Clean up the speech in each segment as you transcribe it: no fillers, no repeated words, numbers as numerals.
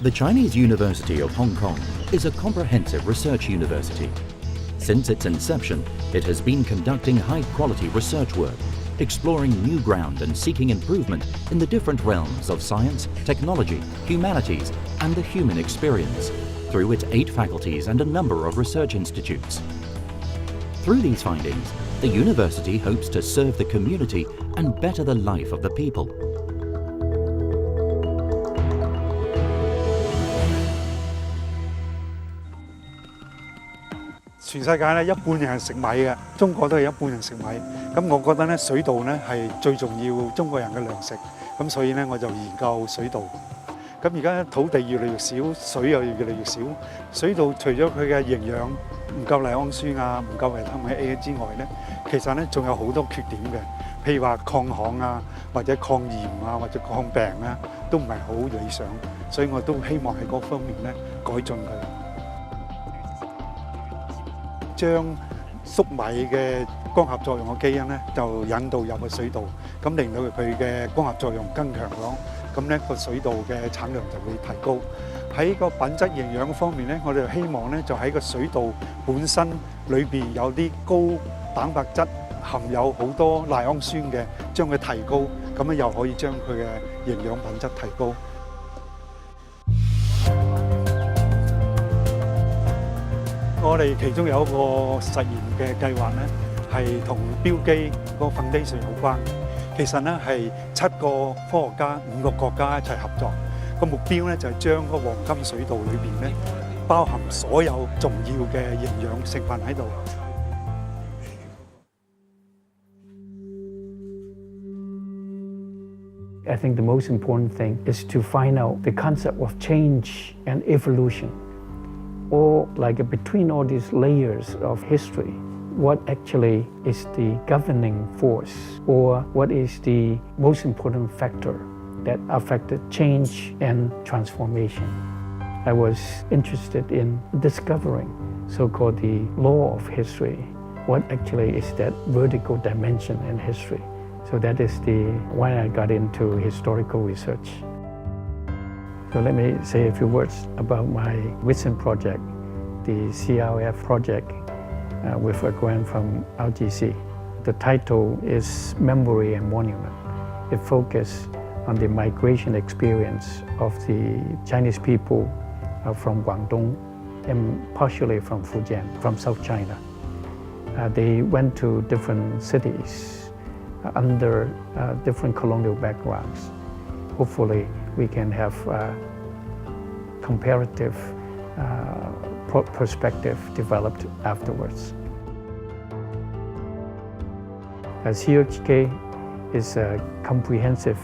The Chinese University of Hong Kong is a comprehensive research university. Since its inception, it has been conducting high-quality research work, exploring new ground and seeking improvement in the different realms of science, technology, humanities, and the human experience through its 8 faculties and a number of research institutes. Through these findings, the university hopes to serve the community and better the life of the people. 全世界咧一半人係食米嘅，中國都係一半人食米。咁我覺得咧水稻咧係最重要中國人嘅糧食，咁所以咧我就研究水稻。咁而家土地越嚟越少，水又越嚟越少。水稻除咗佢嘅營養唔夠賴氨酸啊、唔夠維他命 A 之外咧，其實咧仲有好多缺點嘅，譬如話抗旱啊，或者抗炎啊，或者抗病啊，都唔係好理想。所以我都希望喺嗰方面咧改進佢。 將粟米嘅光合作用嘅基因咧，就引導入去水稻，咁令到佢嘅光合作用更強咗，咁咧個水稻嘅產量就會提高。喺個品質營養方面咧，我哋希望咧就喺個水稻本身裏邊有啲高蛋白質，含有好多賴氨酸嘅，將佢提高，咁樣又可以將佢嘅營養品質提高。 我哋其中有一個實驗嘅計劃咧，係同標機個 foundation 有關。其實咧係7個科學家、5個國家一齊合作。個目標咧就係將個黃金水稻裏邊咧，包含所有重要嘅營養成分喺度。 I think the most important thing is to find out the concept of change and evolution. Or like between all these layers of history, what actually is the governing force, or what is the most important factor that affected change and transformation. I was interested in discovering so-called the law of history. What actually is that vertical dimension in history? So that is why I got into historical research. So let me say a few words about my recent project, the CUHK project with a grant from RGC. The title is Memory and Monument. It focuses on the migration experience of the Chinese people from Guangdong and partially from Fujian, from South China. They went to different cities under different colonial backgrounds. Hopefully, we can have comparative perspective developed afterwards. CUHK is a comprehensive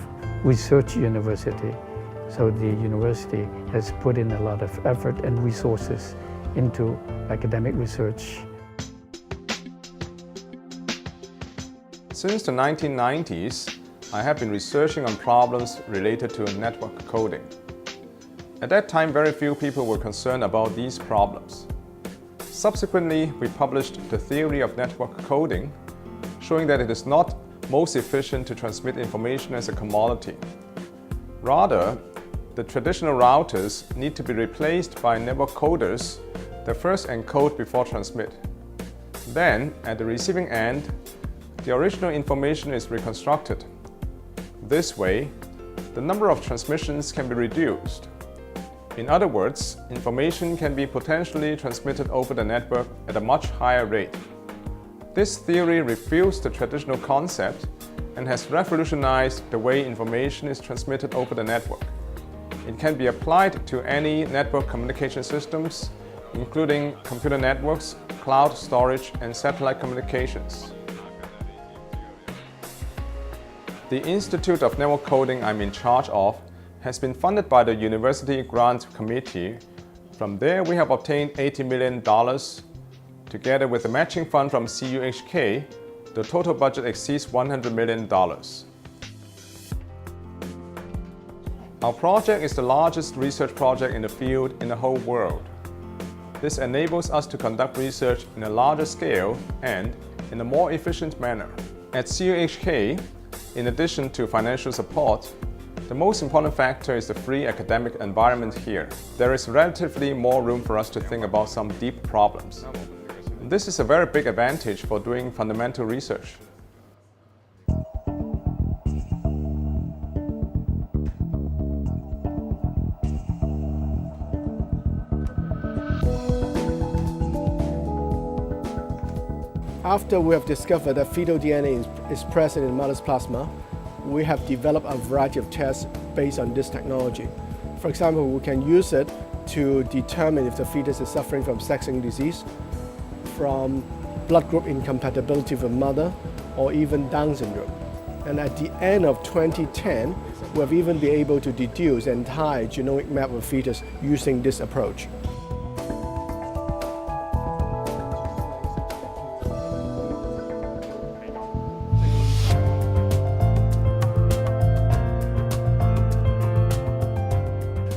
research university, so the university has put in a lot of effort and resources into academic research. Since the 1990s, I have been researching on problems related to network coding. At that time, very few people were concerned about these problems. Subsequently, we published the theory of network coding, showing that it is not most efficient to transmit information as a commodity. Rather, the traditional routers need to be replaced by network coders that first encode before transmit. Then, at the receiving end, the original information is reconstructed. This way, the number of transmissions can be reduced. In other words, information can be potentially transmitted over the network at a much higher rate. This theory refutes the traditional concept and has revolutionized the way information is transmitted over the network. It can be applied to any network communication systems, including computer networks, cloud storage, and satellite communications. The Institute of Network Coding I'm in charge of has been funded by the University Grant Committee. From there, we have obtained $80 million. Together with the matching fund from CUHK, the total budget exceeds $100 million. Our project is the largest research project in the field in the whole world. This enables us to conduct research in a larger scale and in a more efficient manner. At CUHK, in addition to financial support, The most important factor is the free academic environment here. There is relatively more room for us to think about some deep problems. This is a very big advantage for doing fundamental research. After we have discovered that fetal DNA is present in mother's plasma, we have developed a variety of tests based on this technology. For example, we can use it to determine if the fetus is suffering from sex-linked disease, from blood group incompatibility with mother, or even Down syndrome. And at the end of 2010, we have even been able to deduce the entire genomic map of fetus using this approach.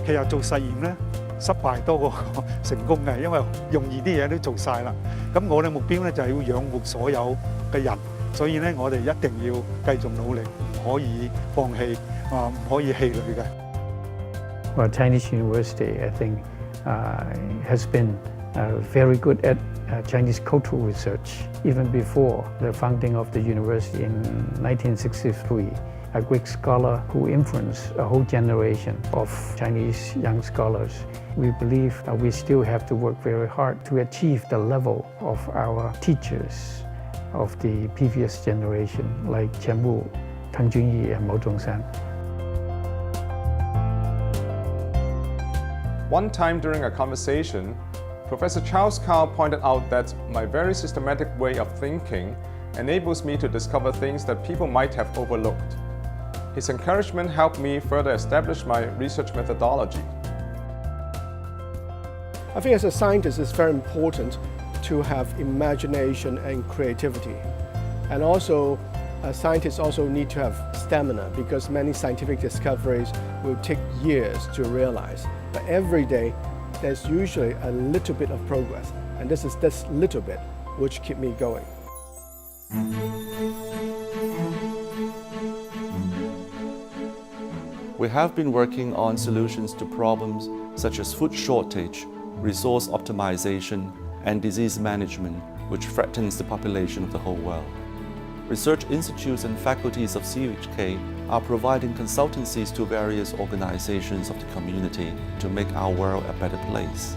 其實做實驗咧，失敗多過成功嘅，因為容易啲嘢都做晒啦。咁我哋目標咧就係要養活所有嘅人，所以咧我哋一定要繼續努力，唔可以放棄唔可以氣餒嘅。Well, Chinese University, I think, has been very good at Chinese cultural research. Even before the founding of the university in 1963, a Greek scholar who influenced a whole generation of Chinese young scholars. We believe that we still have to work very hard to achieve the level of our teachers of the previous generation, like Chen Wu, Tang Junyi, and Mo Zhongshan. One time during a conversation, Professor Charles Carl pointed out that my very systematic way of thinking enables me to discover things that people might have overlooked. His encouragement helped me further establish my research methodology. I think as a scientist, it's very important to have imagination and creativity. And also, scientists also need to have stamina because many scientific discoveries will take years to realize. But every day, there's usually a little bit of progress. And this is this little bit which keeps me going. We have been working on solutions to problems such as food shortage, resource optimization, and disease management, which threatens the population of the whole world. Research institutes and faculties of CUHK are providing consultancies to various organizations of the community to make our world a better place.